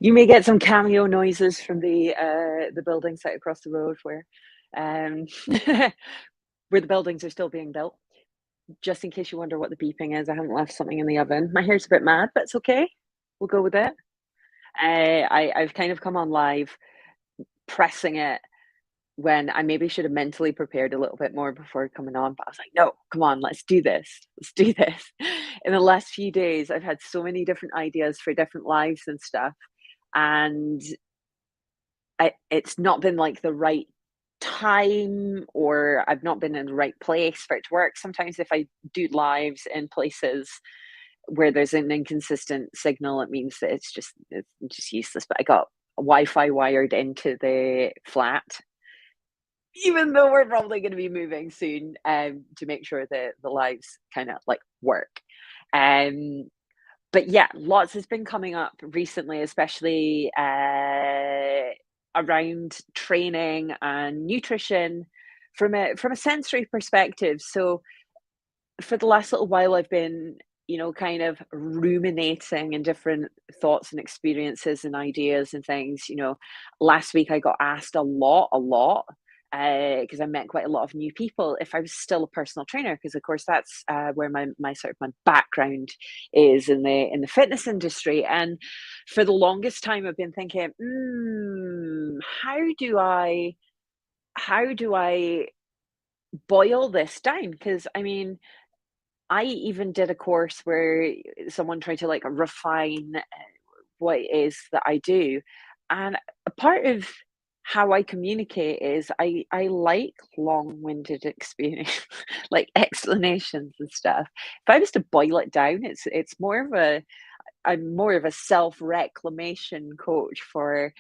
You may get some cameo noises from the building site across the road um, where the buildings are still being built. Just in case you wonder what the beeping is, I haven't left something in the oven. My hair's a bit mad, but it's okay. We'll go with it. I've kind of come on live pressing it when I maybe should have mentally prepared a little bit more before coming on, but I was like, no, come on, let's do this. Let's do this. In the last few days, I've had so many different ideas for different lives and stuff. And it's not been like the right time, or I've not been in the right place for it to work. Sometimes if I do lives in places where there's an inconsistent signal, it means that it's just useless. But I got Wi-Fi wired into the flat, even though we're probably going to be moving soon, to make sure that the lives kind of like work. Um, but yeah, lots has been coming up recently, especially around training and nutrition from a sensory perspective. So for the last little while, I've been, kind of ruminating in different thoughts and experiences and ideas and things. Last week I got asked a lot, because I met quite a lot of new people, if I was still a personal trainer, because of course that's where my sort of my background is in the fitness industry. And for the longest time, I've been thinking, how do I boil this down? Because I mean, I even did a course where someone tried to like refine what it is that I do. And a part of how I communicate is I like long-winded experience, like explanations and stuff. If I was to boil it down, it's more of a I'm more of a self-reclamation coach for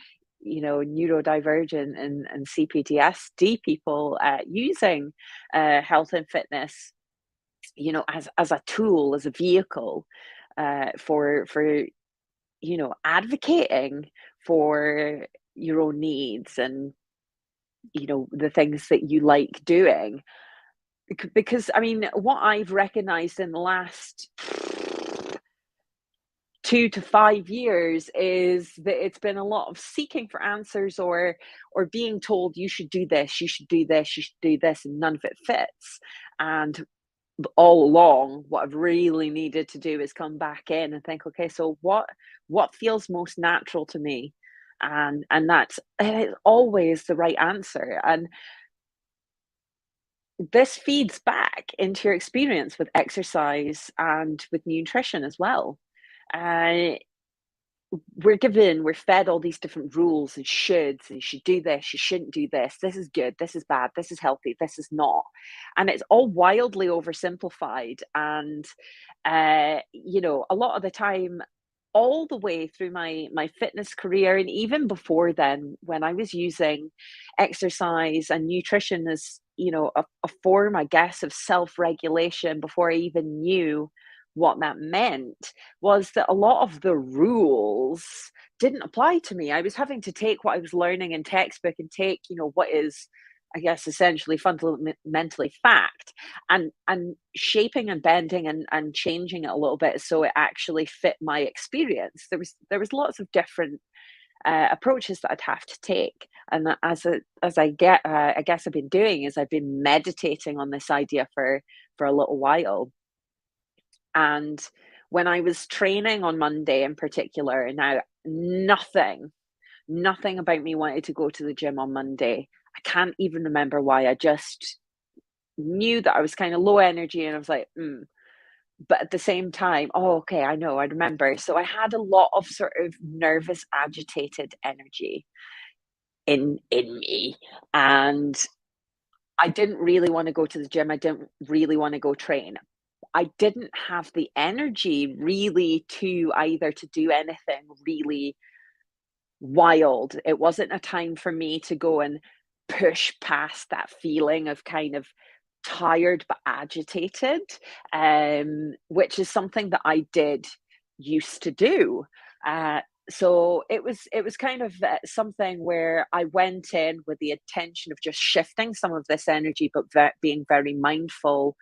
neurodivergent and cPTSD people, using health and fitness, as a tool, as a vehicle, for advocating for your own needs and the things that you like doing. Because I mean, what I've recognized in the last 2 to 5 years is that it's been a lot of seeking for answers, or being told you should do this, you should do this, you should do this, and none of it fits. And all along, what I've really needed to do is come back in and think, okay, so what feels most natural to me, and it's always the right answer. And this feeds back into your experience with exercise and with nutrition as well. Uh, we're fed all these different rules and shoulds, and you should do this, you shouldn't do this is good, this is bad, this is healthy, this is not. And it's all wildly oversimplified. And a lot of the time, all the way through my fitness career, and even before then, when I was using exercise and nutrition as a form, I guess, of self-regulation, before I even knew what that meant, was that a lot of the rules didn't apply to me. I was having to take what I was learning in textbook and take, what is, I guess, essentially fundamentally fact, and shaping and bending and changing it a little bit so it actually fit my experience. There was lots of different approaches that I'd have to take. And I guess I've been doing, is I've been meditating on this idea for a little while. And when I was training on Monday in particular, now nothing about me wanted to go to the gym on Monday. I can't even remember why. I just knew that I was kind of low energy, and I was like, But at the same time, oh, okay, I know, I remember. So I had a lot of sort of nervous, agitated energy in me. And I didn't really want to go to the gym. I didn't really want to go train. I didn't have the energy really to either to do anything really wild. It wasn't a time for me to go and push past that feeling of kind of tired but agitated, which is something that I did used to do. So it was kind of something where I went in with the intention of just shifting some of this energy, but being very mindful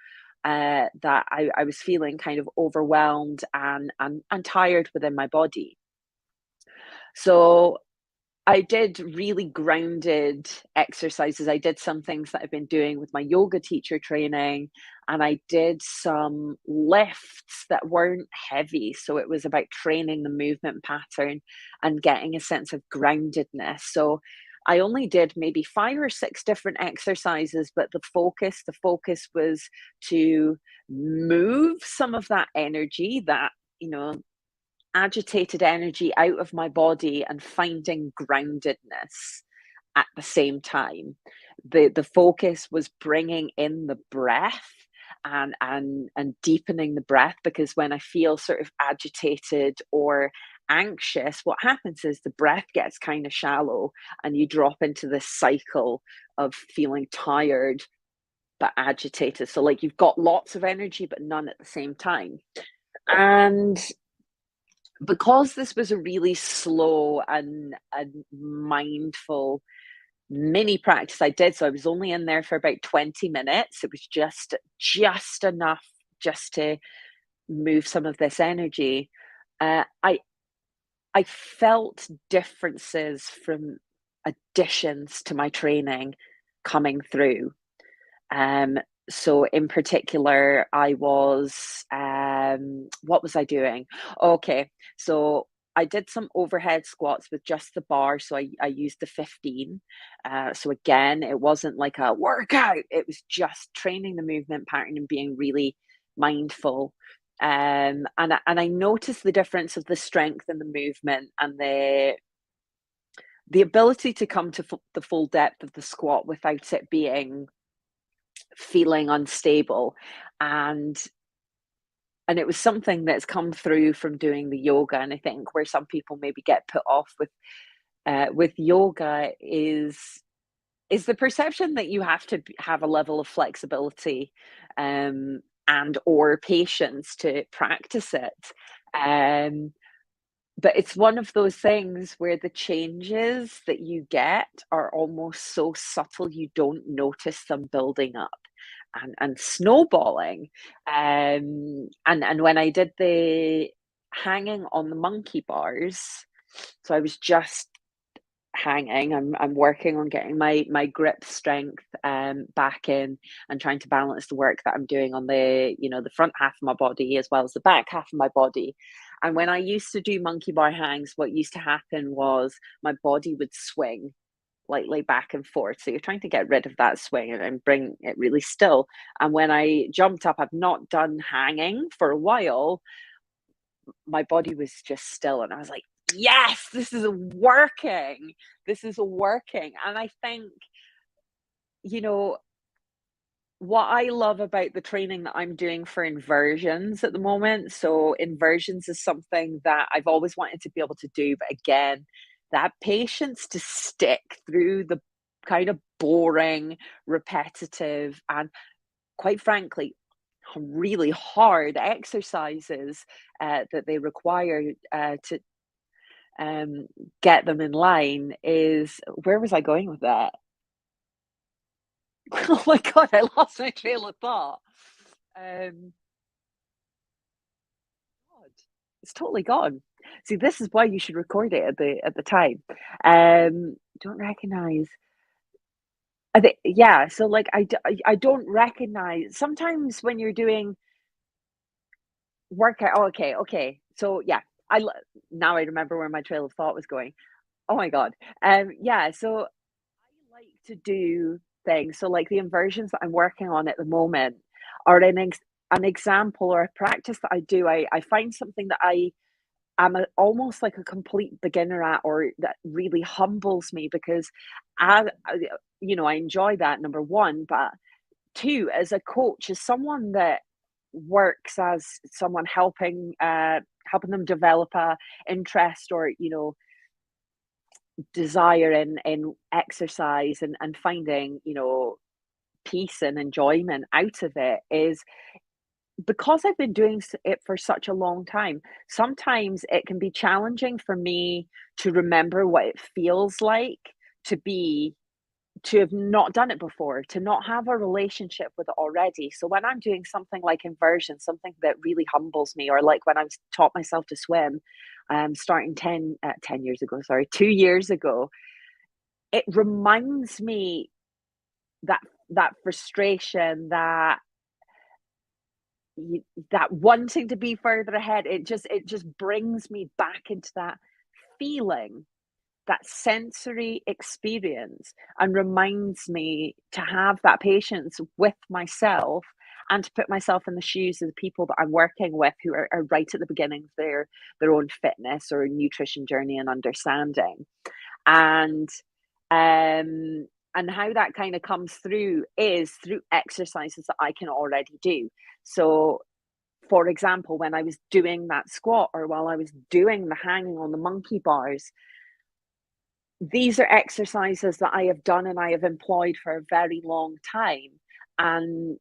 that I was feeling kind of overwhelmed and tired within my body. So I did really grounded exercises. I did some things that I've been doing with my yoga teacher training, and I did some lifts that weren't heavy. So it was about training the movement pattern and getting a sense of groundedness. So I only did maybe 5 or 6 different exercises, but the focus was to move some of that energy, that, you know, agitated energy out of my body and finding groundedness at the same time. The focus was bringing in the breath and deepening the breath, because when I feel sort of agitated or anxious, what happens is the breath gets kind of shallow and you drop into this cycle of feeling tired but agitated. So like you've got lots of energy but none at the same time. And because this was a really slow and mindful mini practice I did, so I was only in there for about 20 minutes. It was just enough just to move some of this energy. I felt differences from additions to my training coming through. Um, so in particular, what was I doing? Okay, so I did some overhead squats with just the bar. So I used the 15. So again, it wasn't like a workout. It was just training the movement pattern and being really mindful. And I noticed the difference of the strength and the movement and the ability to come to the full depth of the squat without it being feeling unstable. And and it was something that's come through from doing the yoga. And I think where some people maybe get put off with yoga is the perception that you have to have a level of flexibility, and or patience to practice it. um but it's one of those things where the changes that you get are almost so subtle you don't notice them building up and snowballing. And when I did the hanging on the monkey bars, so I was just hanging. I'm working on getting my grip strength back in, and trying to balance the work that I'm doing on the front half of my body as well as the back half of my body. And when I used to do monkey bar hangs, what used to happen was my body would swing lightly back and forth. So you're trying to get rid of that swing and bring it really still. And when I jumped up, I've not done hanging for a while, my body was just still. And I was like, yes, this is working. This is working. And I think, you know, what I love about the training that I'm doing for inversions at the moment. So, inversions is something that I've always wanted to be able to do. But again, that patience to stick through the kind of boring, repetitive, and quite frankly, really hard exercises that they require to um, get them in line is where was I going with that? Oh my god, I lost my trail of thought. Um, God, it's totally gone. See, this is why you should record it at the time. Don't recognize. I think yeah. So like I don't recognize sometimes when you're doing workout. Oh, okay, okay. So yeah, now I remember where my trail of thought was going. Oh my god. Yeah. So I like to do things. So, like the inversions that I'm working on at the moment are an example or a practice that I do. I find something that I am almost like a complete beginner at, or that really humbles me because I enjoy that, number one, but two, as a coach, as someone that works as someone helping them develop a interest or desire in exercise and finding peace and enjoyment out of it is because I've been doing it for such a long time. Sometimes it can be challenging for me to remember what it feels like to be to have not done it before, to not have a relationship with it already. So when I'm doing something like inversion, something that really humbles me, or like when I was taught myself to swim, starting 10 years ago, sorry, 2 years ago, it reminds me that that frustration, y- that wanting to be further ahead, it just brings me back into that feeling, that sensory experience, and reminds me to have that patience with myself and to put myself in the shoes of the people that I'm working with who are right at the beginning of their own fitness or nutrition journey and understanding. And and how that kind of comes through is through exercises that I can already do. So for example, when I was doing that squat or while I was doing the hanging on the monkey bars, these are exercises that I have done and I have employed for a very long time. And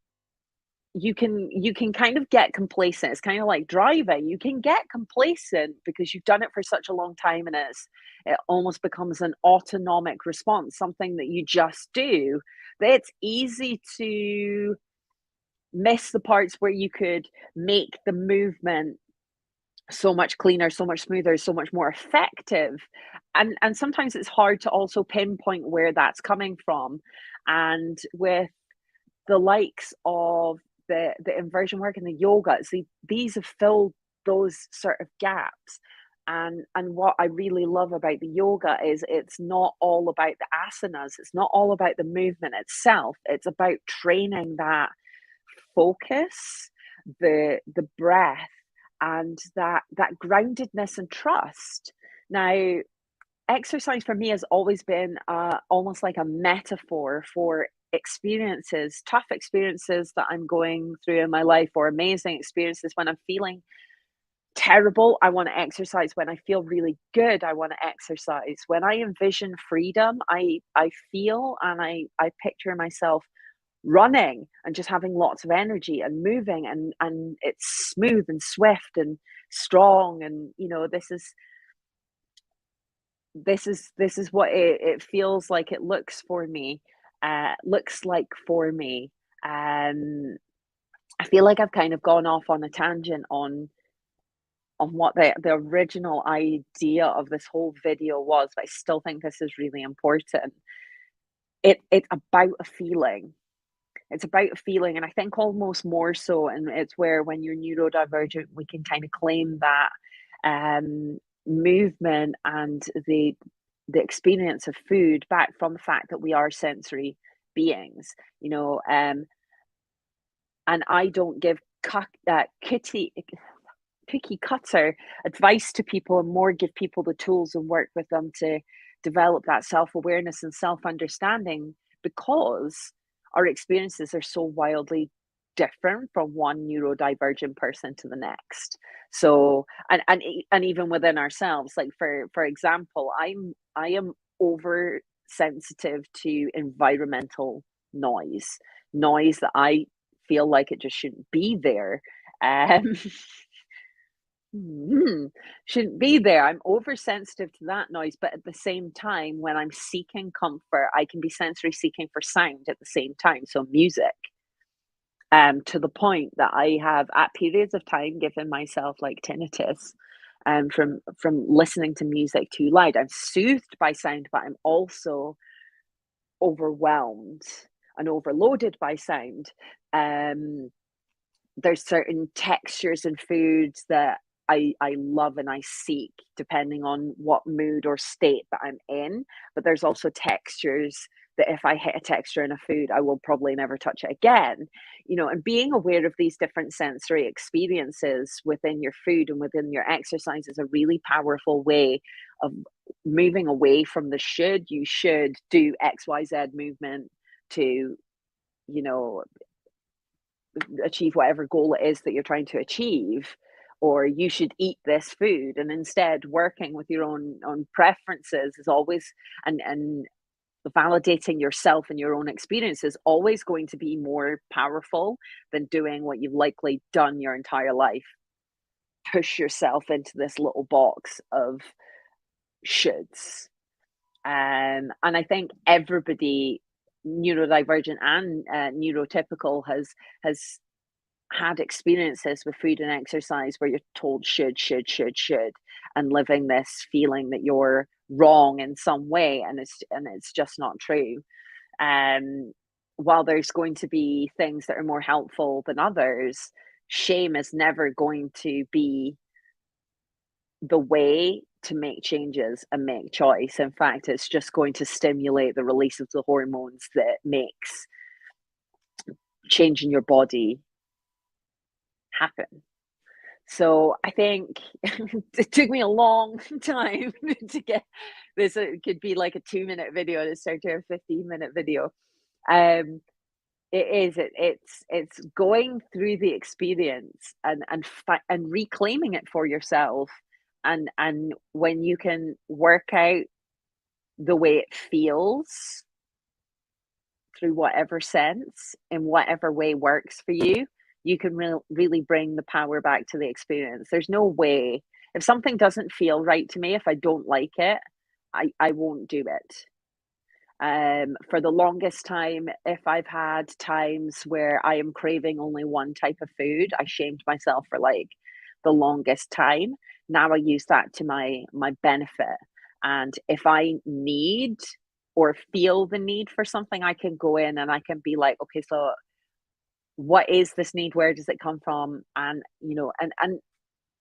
you can kind of get complacent. It's kind of like driving. You can get complacent because you've done it for such a long time, and it almost becomes an autonomic response, something that you just do. That it's easy to miss the parts where you could make the movement so much cleaner, so much smoother, so much more effective. And sometimes it's hard to also pinpoint where that's coming from. And with the likes of the inversion work and the yoga, see, these have filled those sort of gaps. And what I really love about the yoga is it's not all about the asanas, it's not all about the movement itself. It's about training that focus, the breath, and that groundedness and trust. Now, exercise for me has always been almost like a metaphor for experiences, tough experiences that I'm going through in my life, or amazing experiences. When I'm feeling terrible, I want to exercise. When I feel really good, I want to exercise. When I envision freedom, I feel and I picture myself running and just having lots of energy and moving, and it's smooth and swift and strong. And this is what it feels like. It looks like for me. I feel like I've kind of gone off on a tangent on what the original idea of this whole video was, but I still think this is really important. It's about a feeling. It's about a feeling, and I think almost more so, and it's where when you're neurodivergent, we can kind of claim that movement and the experience of food back from the fact that we are sensory beings, you know. And I don't give kitty cookie cutter advice to people, and more give people the tools and work with them to develop that self awareness and self understanding, because our experiences are so wildly different from one neurodivergent person to the next. So, and even within ourselves, like for example, I am oversensitive to environmental noise that I feel like it just shouldn't be there. Um, Mhm. Shouldn't be there. I'm oversensitive to that noise, but at the same time, when I'm seeking comfort, I can be sensory seeking for sound at the same time. So music, to the point that I have at periods of time given myself like tinnitus, from listening to music too loud. I'm soothed by sound, but I'm also overwhelmed and overloaded by sound. Um, there's certain textures in foods that I love and I seek depending on what mood or state that I'm in. But there's also textures that if I hit a texture in a food, I will probably never touch it again. And being aware of these different sensory experiences within your food and within your exercise is a really powerful way of moving away from the you should do XYZ movement to, you know, achieve whatever goal it is that you're trying to achieve, or you should eat this food. And instead, working with your own preferences is always, and validating yourself and your own experience is always going to be more powerful than doing what you've likely done your entire life. Push yourself into this little box of shoulds. And I think everybody neurodivergent and neurotypical has had experiences with food and exercise where you're told should, and living this feeling that you're wrong in some way, and it's just not true. Um, while there's going to be things that are more helpful than others, shame is never going to be the way to make changes and make choice. In fact, it's just going to stimulate the release of the hormones that makes changing your body happen. So I think it took me a long time to get this. It could be like a 2-minute video to start to a 15-minute video. Um, it's going through the experience and reclaiming it for yourself, and when you can work out the way it feels through whatever sense, in whatever way works for you, you can really bring the power back to the experience. There's no way, if something doesn't feel right to me, if I don't like it, I won't do it. For the longest time, if I've had times where I am craving only one type of food, I shamed myself for like the longest time. Now I use that to my benefit. And if I need or feel the need for something, I can go in and I can be like, okay, so what is this need? Where does it come from? And and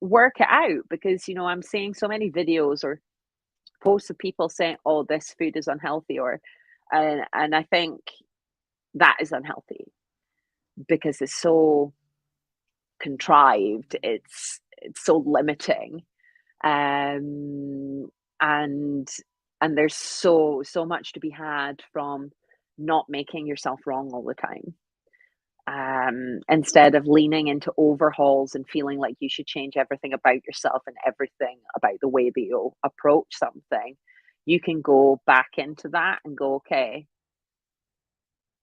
work it out, because I'm seeing so many videos or posts of people saying, "Oh, this food is unhealthy," or and I think that is unhealthy because it's so contrived. It's so limiting, um, and and there's so much to be had from not making yourself wrong all the time. Instead of leaning into overhauls and feeling like you should change everything about yourself and everything about the way that you approach something, you can go back into that and go, okay,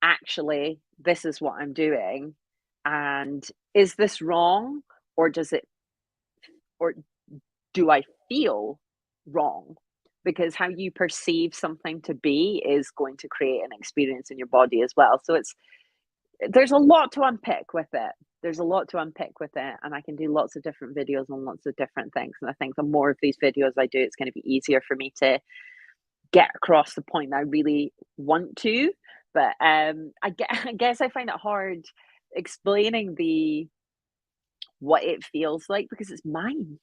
actually, this is what I'm doing. And is this wrong? Or or do I feel wrong? Because how you perceive something to be is going to create an experience in your body as well. So there's a lot to unpick with it. There's a lot to unpick with it, and I can do lots of different videos on lots of different things. And I think the more of these videos I do, it's going to be easier for me to get across the point that I really want to. But I guess I find it hard explaining the what it feels like because it's mine.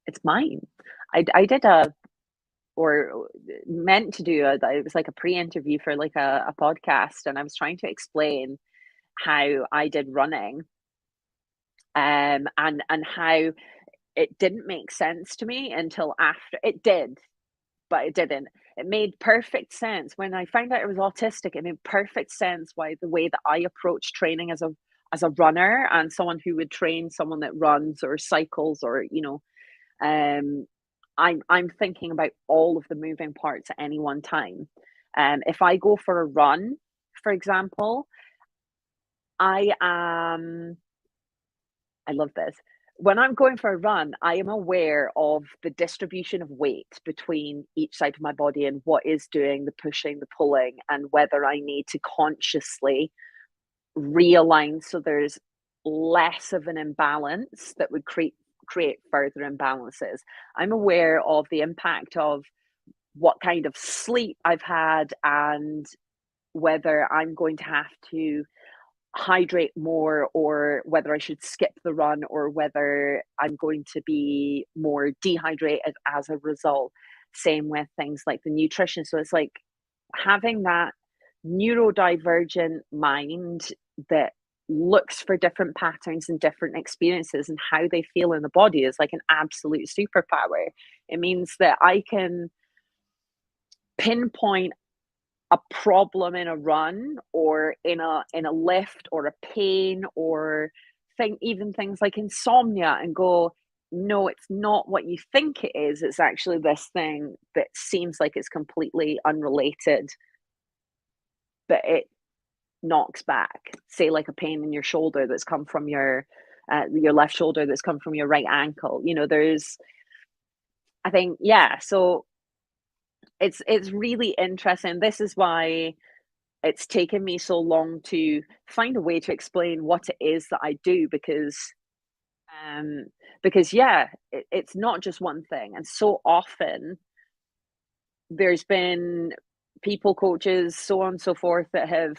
It's mine. I did a or meant to do it was like a pre-interview for like a podcast, and I was trying to explain how I did running, and how it didn't make sense to me until after it did, but it didn't. It made perfect sense when I found out I was autistic. It made perfect sense why the way that I approach training as a runner and someone who would train someone that runs or cycles or um, I'm thinking about all of the moving parts at any one time. If I go for a run, for example, I am I love this. When I'm going for a run, I am aware of the distribution of weight between each side of my body and what is doing the pushing, the pulling, and whether I need to consciously realign so there's less of an imbalance that would create further imbalances. I'm aware of the impact of what kind of sleep I've had and whether I'm going to have to hydrate more or whether I should skip the run or whether I'm going to be more dehydrated as a result. Same with things like the nutrition. So it's like having that neurodivergent mind that looks for different patterns and different experiences and how they feel in the body is like an absolute superpower. It means that I can pinpoint a problem in a run or in a lift or a pain or even things like insomnia and go, no, it's not what you think it is. It's actually this thing that seems like it's completely unrelated, but it knocks back. Say like a pain in your shoulder that's come from your left shoulder that's come from your right ankle. There's I think, yeah. So it's really interesting. This is why it's taken me so long to find a way to explain what it is that I do um, because yeah, it's not just one thing. And so often there's been people, coaches, so on and so forth, that have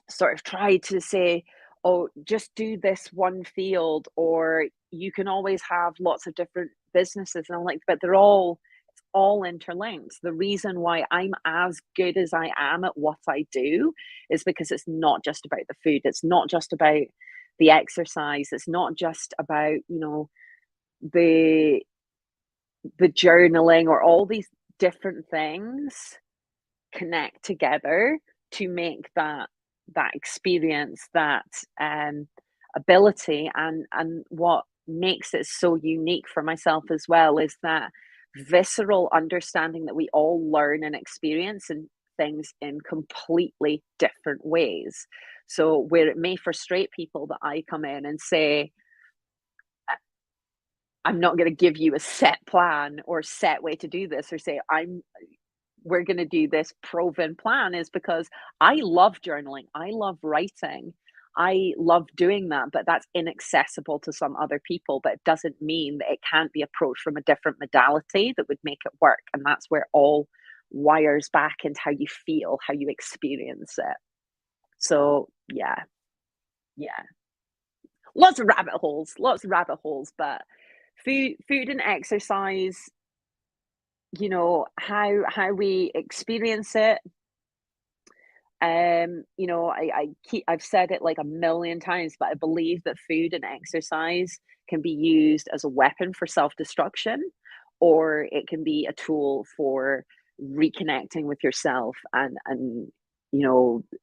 sort of tried to say, oh, just do this one field, or you can always have lots of different businesses. And I'm like, but all interlinked. The reason why I'm as good as I am at what I do is because it's not just about the food. It's not just about the exercise. It's not just about, the the journaling, or all these different things connect together to make that experience, that ability. And what makes it so unique for myself as well is that visceral understanding that we all learn and experience and things in completely different ways. So where it may frustrate people that I come in and say, I'm not going to give you a set plan or set way to do this, or say we're going to do this proven plan, is because I love journaling. I love writing. I love doing that, but that's inaccessible to some other people. But it doesn't mean that it can't be approached from a different modality that would make it work. And that's where all wires back into how you feel, how you experience it. So, yeah, yeah. Lots of rabbit holes, but food and exercise, how we experience it. I've said it like a million times, but I believe that food and exercise can be used as a weapon for self-destruction, or it can be a tool for reconnecting with yourself, and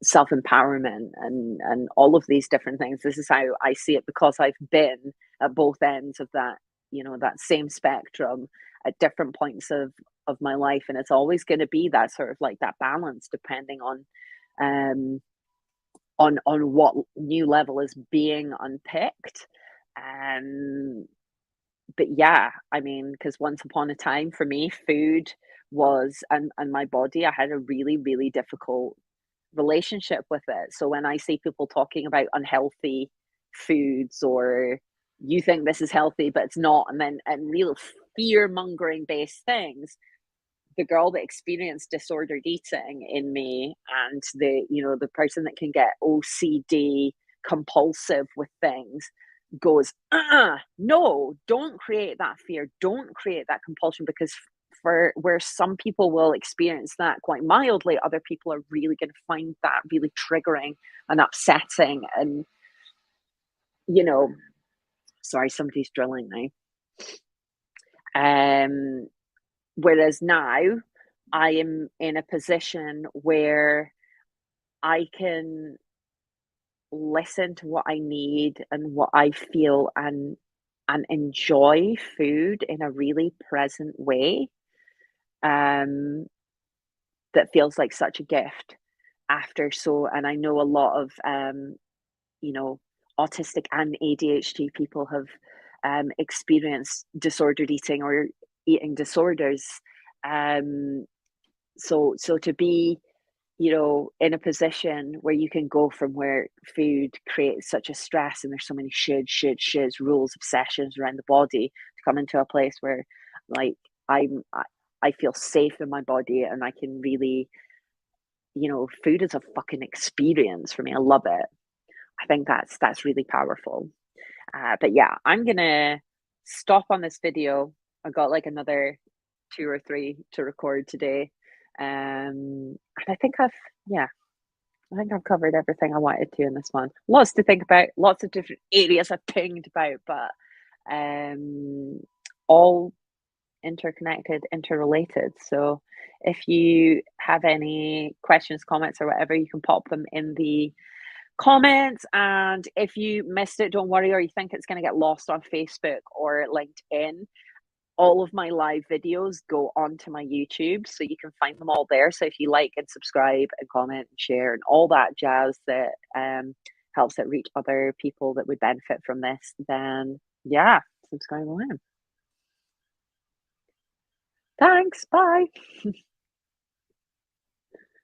self-empowerment, and all of these different things. This is how I see it, because I've been at both ends of that same spectrum at different points of my life, and it's always going to be that sort of like that balance, depending um, on what new level is being unpicked. Um, but yeah, I mean, because once upon a time for me, food was, and my body, I had a really, really difficult relationship with it. So when I see people talking about unhealthy foods, or you think this is healthy but it's not, and real fear mongering based things, the girl that experienced disordered eating in me, and the person that can get OCD, compulsive with things, goes, no, don't create that fear, don't create that compulsion, because for where some people will experience that quite mildly, other people are really going to find that really triggering and upsetting. And you know sorry, somebody's drilling now. Whereas now I am in a position where I can listen to what I need and what I feel, and enjoy food in a really present way, um, that feels like such a gift after. So, and I know a lot of you know, autistic and ADHD people have experienced disordered eating or eating disorders. Um, so to be, in a position where you can go from where food creates such a stress, and there's so many shoulds, rules, obsessions around the body, to come into a place where, like, I feel safe in my body, and I can really, food is a fucking experience for me. I love it. I think that's really powerful. But yeah, I'm gonna stop on this video. I've got like another two or three to record today. And yeah, I think I've covered everything I wanted to in this one. Lots to think about, lots of different areas I've pinged about, but um, all interconnected, interrelated. So if you have any questions, comments, or whatever, you can pop them in the comments. And if you missed it, don't worry, or you think it's going to get lost on Facebook or LinkedIn, all of my live videos go onto my YouTube, so you can find them all there. So if you like and subscribe and comment and share and all that jazz that helps it reach other people that would benefit from this, then yeah, subscribe on. Thanks. Bye.